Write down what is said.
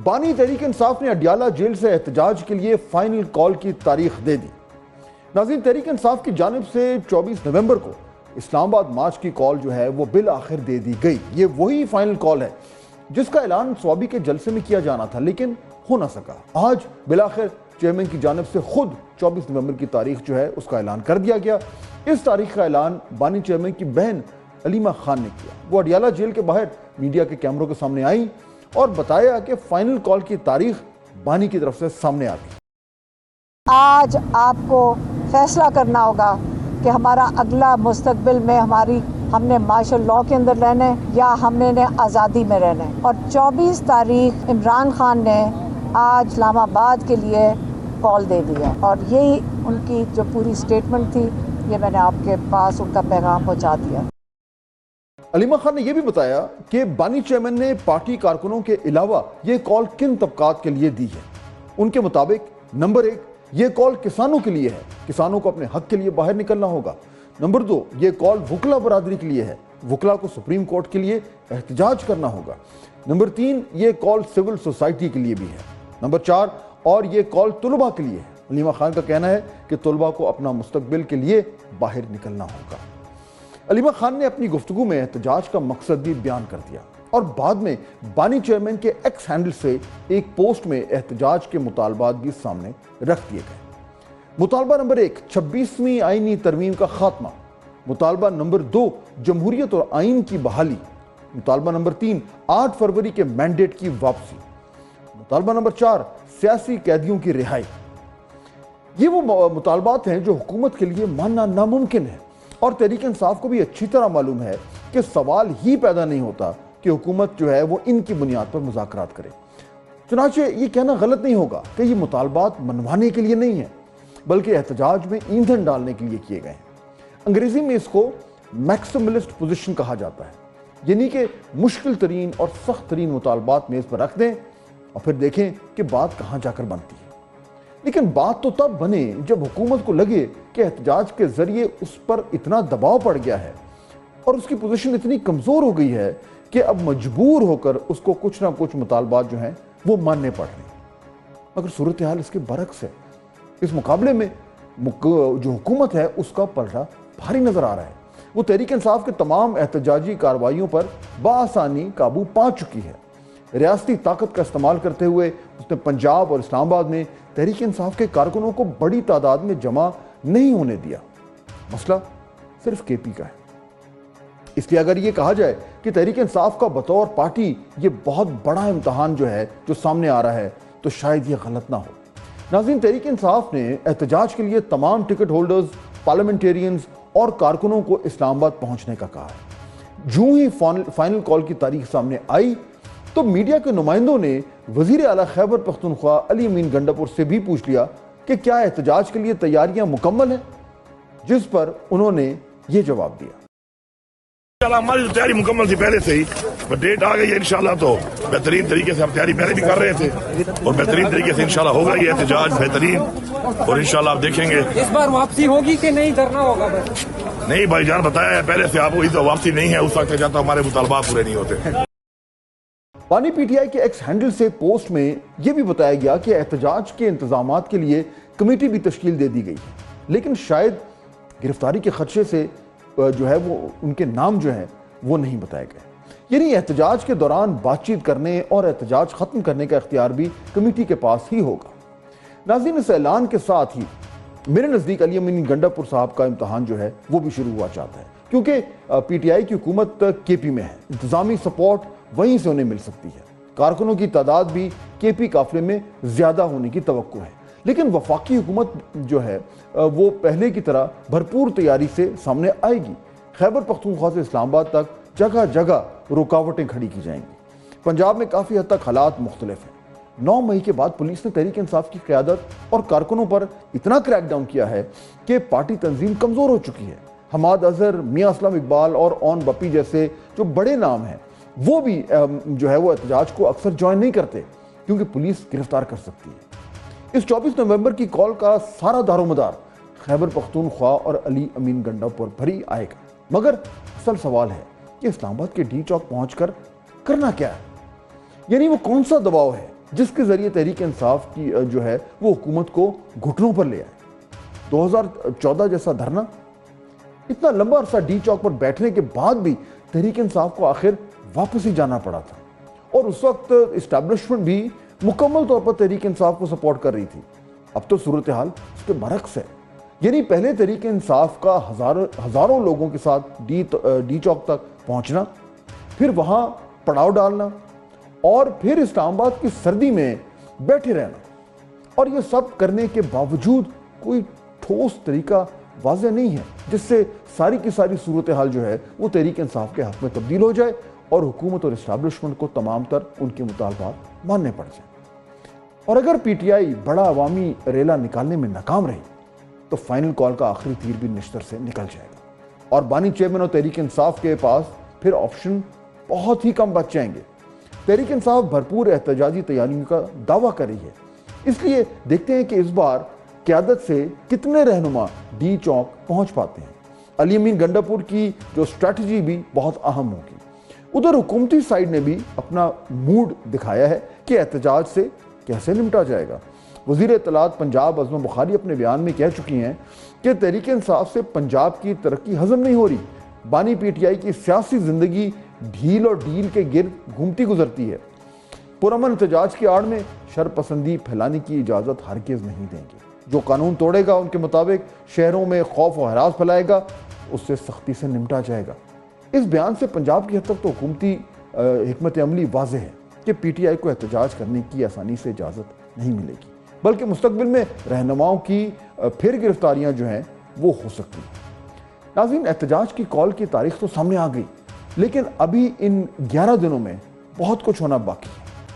بانی تحریک انصاف نے اڈیالہ جیل سے احتجاج کے لیے فائنل کال کی تاریخ دے دی۔ ناظرین، تحریک انصاف کی جانب سے 24 نومبر کو اسلام آباد مارچ کی کال جو ہے وہ بالآخر دے دی گئی۔ یہ وہی فائنل کال ہے جس کا اعلان صوابی کے جلسے میں کیا جانا تھا لیکن ہو نہ سکا۔ آج بالآخر چیئرمین کی جانب سے خود 24 نومبر کی تاریخ جو ہے اس کا اعلان کر دیا گیا۔ اس تاریخ کا اعلان بانی چیئرمین کی بہن علیمہ خان نے کیا۔ وہ اڈیالہ جیل کے باہر میڈیا کے کیمروں کے سامنے آئیں اور بتایا کہ فائنل کال کی تاریخ بانی کی طرف سے سامنے آ گئی۔ آج آپ کو فیصلہ کرنا ہوگا کہ ہمارا اگلا مستقبل میں ہم نے مارشل لاء کے اندر رہنا ہے یا ہم نے آزادی میں رہنا ہے۔ اور 24 تاریخ عمران خان نے آج اسلام آباد کے لیے کال دے دیا اور یہی ان کی جو پوری سٹیٹمنٹ تھی، یہ میں نے آپ کے پاس ان کا پیغام پہنچا دیا۔ علیمہ خان نے یہ بھی بتایا کہ بانی چیئرمین نے پارٹی کارکنوں کے علاوہ یہ کال کن طبقات کے لیے دی ہے۔ ان کے مطابق نمبر 1، یہ کال کسانوں کے لیے ہے، کسانوں کو اپنے حق کے لیے باہر نکلنا ہوگا۔ نمبر 2، یہ کال وکلا برادری کے لیے ہے، وکلا کو سپریم کورٹ کے لیے احتجاج کرنا ہوگا۔ نمبر 3، یہ کال سول سوسائٹی کے لیے بھی ہے۔ نمبر 4، اور یہ کال طلباء کے لیے ہے۔ علیمہ خان کا کہنا ہے کہ طلباء کو اپنا مستقبل کے لیے باہر نکلنا ہوگا۔ علیمہ خان نے اپنی گفتگو میں احتجاج کا مقصد بھی بیان کر دیا اور بعد میں بانی چیئرمین کے ایکس ہینڈل سے ایک پوسٹ میں احتجاج کے مطالبات بھی سامنے رکھ دیے گئے۔ مطالبہ نمبر 1، 26ویں آئینی ترمیم کا خاتمہ۔ مطالبہ نمبر 2، جمہوریت اور آئین کی بحالی۔ مطالبہ نمبر 3، 8 فروری کے مینڈیٹ کی واپسی۔ مطالبہ نمبر 4، سیاسی قیدیوں کی رہائی۔ یہ وہ مطالبات ہیں جو حکومت کے لیے ماننا ناممکن ہے اور تحریک انصاف کو بھی اچھی طرح معلوم ہے کہ سوال ہی پیدا نہیں ہوتا کہ حکومت جو ہے وہ ان کی بنیاد پر مذاکرات کرے۔ چنانچہ یہ کہنا غلط نہیں ہوگا کہ یہ مطالبات منوانے کے لیے نہیں ہیں بلکہ احتجاج میں ایندھن ڈالنے کے لیے کیے گئے ہیں۔ انگریزی میں اس کو میکسیملسٹ پوزیشن کہا جاتا ہے، یعنی کہ مشکل ترین اور سخت ترین مطالبات میز پر رکھ دیں اور پھر دیکھیں کہ بات کہاں جا کر بنتی ہے۔ لیکن بات تو تب بنے جب حکومت کو لگے کہ احتجاج کے ذریعے اس پر اتنا دباؤ پڑ گیا ہے اور اس کی پوزیشن اتنی کمزور ہو گئی ہے کہ اب مجبور ہو کر اس کو کچھ نہ کچھ مطالبات جو ہیں وہ ماننے پڑ رہے ہیں۔ مگر صورتحال اس کے برعکس ہے۔ اس مقابلے میں جو حکومت ہے اس کا پلڑا بھاری نظر آ رہا ہے۔ وہ تحریک انصاف کے تمام احتجاجی کارروائیوں پر بآسانی قابو پا چکی ہے۔ ریاستی طاقت کا استعمال کرتے ہوئے اس نے پنجاب اور اسلام آباد میں تحریک انصاف کے کارکنوں کو بڑی تعداد میں جمع نہیں ہونے دیا۔ مسئلہ صرف کے پی کا ہے۔ اس لیے اگر یہ کہا جائے کہ تحریک انصاف کا بطور پارٹی یہ بہت بڑا امتحان جو ہے جو سامنے آ رہا ہے تو شاید یہ غلط نہ ہو۔ ناظرین، تحریک انصاف نے احتجاج کے لیے تمام ٹکٹ ہولڈرز، پارلیمنٹیرینز اور کارکنوں کو اسلام آباد پہنچنے کا کہا ہے۔ جو ہی فائنل کال کی تاریخ سامنے آئی تو میڈیا کے نمائندوں نے وزیر اعلیٰ خیبر پختونخوا علی امین گنڈاپور سے بھی پوچھ لیا کہ کیا احتجاج کے لیے تیاریاں مکمل ہیں، جس پر انہوں نے یہ جواب دیا۔ ہماری تیاری مکمل تھی پہلے سے ہی، ڈیٹ آ گئی ہے انشاءاللہ تو بہترین طریقے سے ہم تیاری پہلے بھی کر رہے تھے اور بہترین طریقے سے انشاءاللہ ہوگا یہ احتجاج بہترین، اور انشاءاللہ آپ دیکھیں گے۔ اس بار واپسی ہوگی کہ نہیں کرنا ہوگا؟ نہیں بھائی جان، بتایا ہے پہلے سے آپ کو، تو واپسی نہیں ہے اس وقت جاتا ہمارے مطالبات پورے نہیں ہوتے۔ بانی پی ٹی آئی کے ایکس ہینڈل سے پوسٹ میں یہ بھی بتایا گیا کہ احتجاج کے انتظامات کے لیے کمیٹی بھی تشکیل دے دی گئی ہے، لیکن شاید گرفتاری کے خدشے سے جو ہے وہ ان کے نام جو ہیں وہ نہیں بتائے گئے۔ یعنی احتجاج کے دوران بات چیت کرنے اور احتجاج ختم کرنے کا اختیار بھی کمیٹی کے پاس ہی ہوگا۔ ناظرین، اس اعلان کے ساتھ ہی میرے نزدیک علی امین گنڈاپور صاحب کا امتحان جو ہے وہ بھی شروع ہوا چاہتا ہے، کیونکہ پی ٹی آئی کی حکومت کے پی میں ہے، انتظامی سپورٹ وہیں سے انہیں مل سکتی ہے، کارکنوں کی تعداد بھی کے پی قافلے میں زیادہ ہونے کی توقع ہے، لیکن وفاقی حکومت جو ہے وہ پہلے کی طرح بھرپور تیاری سے سامنے آئے گی۔ خیبر پختونخوا سے اسلام آباد تک جگہ جگہ رکاوٹیں کھڑی کی جائیں گی۔ پنجاب میں کافی حد تک حالات مختلف ہیں۔ 9 مئی کے بعد پولیس نے تحریک انصاف کی قیادت اور کارکنوں پر اتنا کریک ڈاؤن کیا ہے کہ پارٹی تنظیم کمزور ہو چکی ہے۔ حماد اظہر، میاں اسلم اقبال اور اون بپی جیسے جو بڑے نام ہیں وہ بھی جو ہے وہ احتجاج کو اکثر جوائن نہیں کرتے کیونکہ پولیس گرفتار کر سکتی ہے۔ اس 24 نومبر کی کال کا سارا دار و مدار خیبر پختونخوا اور علی امین گنڈاپور پر ہی آئے گا، مگر اصل سوال ہے کہ اسلام آباد کے ڈی چوک پہنچ کر کرنا کیا ہے؟ یعنی وہ کون سا دباؤ ہے جس کے ذریعے تحریک انصاف کی جو ہے وہ حکومت کو گھٹنوں پر لے آئے۔ 2014 جیسا دھرنا، اتنا لمبا عرصہ ڈی چوک پر بیٹھنے کے بعد بھی تحریک انصاف کو آخر واپس ہی جانا پڑا تھا، اور اس وقت اسٹیبلشمنٹ بھی مکمل طور پر تحریک انصاف کو سپورٹ کر رہی تھی۔ اب تو صورتحال اس کے برعکس ہے، یعنی پہلے تحریک انصاف کا ہزاروں لوگوں کے ساتھ ڈی چوک تک پہنچنا، پھر وہاں پڑاؤ ڈالنا، اور پھر اسلام آباد کی سردی میں بیٹھے رہنا، اور یہ سب کرنے کے باوجود کوئی ٹھوس طریقہ واضح نہیں ہے جس سے ساری کی ساری صورتحال جو ہے وہ تحریک انصاف کے حق میں تبدیل ہو جائے اور حکومت اور اسٹیبلشمنٹ کو تمام تر ان کے مطالبات ماننے پڑ جائیں۔ اور اگر پی ٹی آئی بڑا عوامی ریلا نکالنے میں ناکام رہی تو فائنل کال کا آخری تیر بھی نشتر سے نکل جائے گا، اور بانی چیئرمین اور تحریک انصاف کے پاس پھر آپشن بہت ہی کم بچ جائیں گے۔ تحریک انصاف بھرپور احتجاجی تیاریوں کا دعویٰ کر رہی ہے، اس لیے دیکھتے ہیں کہ اس بار قیادت سے کتنے رہنما ڈی چوک پہنچ پاتے ہیں۔ علی امین گنڈاپور کی جو اسٹریٹجی بھی بہت اہم ہوگی۔ ادھر حکومتی سائیڈ نے بھی اپنا موڈ دکھایا ہے کہ احتجاج سے کیسے نمٹا جائے گا۔ وزیر اطلاعات پنجاب عظمہ بخاری اپنے بیان میں کہہ چکی ہیں کہ تحریک انصاف سے پنجاب کی ترقی ہضم نہیں ہو رہی، بانی پی ٹی آئی کی سیاسی زندگی ڈھیل اور ڈھیل کے گرد گھومتی گزرتی ہے۔ پرامن احتجاج کی آڑ میں شر پسندی پھیلانے کی اجازت ہرگز نہیں دیں گے۔ جو قانون توڑے گا ان کے مطابق شہروں میں خوف و ہراس پھیلائے گا، اس سے سختی سے نمٹا جائے گا۔ اس بیان سے پنجاب کی حد تک تو حکومتی حکمت عملی واضح ہے کہ پی ٹی آئی کو احتجاج کرنے کی آسانی سے اجازت نہیں ملے گی، بلکہ مستقبل میں رہنماؤں کی پھر گرفتاریاں جو ہیں وہ ہو سکتی ہیں۔ ناظرین، احتجاج کی کال کی تاریخ تو سامنے آ گئی، لیکن ابھی ان 11 دنوں میں بہت کچھ ہونا باقی ہے۔